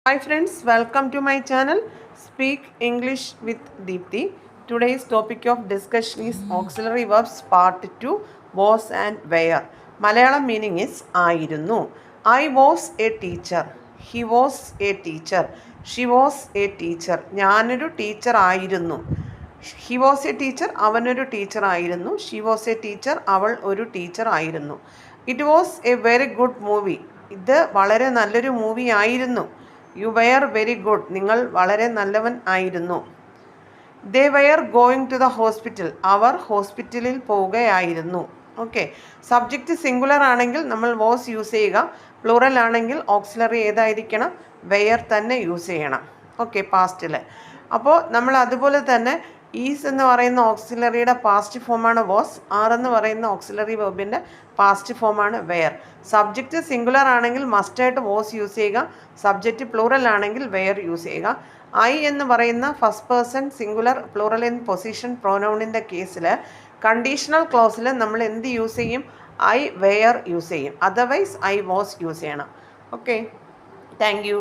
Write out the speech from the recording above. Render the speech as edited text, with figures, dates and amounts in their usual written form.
Hi friends, welcome to my channel Speak English with Deepthi. Today's topic of discussion is auxiliary verbs part 2 was and were. Malayalam meaning is ആയിരുന്നു. I was a teacher. He was a teacher. She was a teacher. ഞാനൊരു teacher ആയിരുന്നു. He was a teacher. അവനൊരു teacher ആയിരുന്നു. She was a teacher. അവൾ ഒരു teacher ആയിരുന്നു. It was a very good movie. ഇത് വളരെ നല്ലൊരു മൂവി ആയിരുന്നു. You were very good. നിങ്ങൾ വളരെ നല്ലവൻ ആയിരുന്നു. They were going to the hospital. അവർ ഹോസ്പിറ്റലിൽ പോവുകയായിരുന്നു. ഓക്കെ, സബ്ജക്റ്റ് സിംഗുലർ ആണെങ്കിൽ നമ്മൾ വാസ് യൂസ് ചെയ്യുക. പ്ലൂറൽ ആണെങ്കിൽ ഓക്സിലറി ഏതായിരിക്കണം? വെയർ തന്നെ യൂസ് ചെയ്യണം. ഓക്കെ, പാസ്റ്റിൽ. അപ്പോൾ നമ്മൾ അതുപോലെ തന്നെ ഈസ് എന്ന് പറയുന്ന ഓക്സിലറിയുടെ പാസ്റ്റ് ഫോമാണ് വാസ്. ആർ എന്ന് പറയുന്ന ഓക്സിലറി വെർബിൻ്റെ പാസ്റ്റ് ഫോമാണ് വെയർ. സബ്ജക്റ്റ് സിംഗുലർ ആണെങ്കിൽ മസ്റ്റായിട്ട് വാസ് യൂസ് ചെയ്യുക. സബ്ജക്റ്റ് പ്ലൂറൽ ആണെങ്കിൽ വെയർ യൂസ് ചെയ്യുക. ഐ എന്ന് പറയുന്ന first person singular plural in position പ്രൊനൗണിൻ്റെ കേസിൽ കണ്ടീഷണൽ ക്ലോസിൽ നമ്മൾ എന്ത് യൂസ് ചെയ്യും? ഐ വെയർ യൂസ് ചെയ്യും. അതർവൈസ് ഐ വാസ് യൂസ് ചെയ്യണം. Okay, thank U.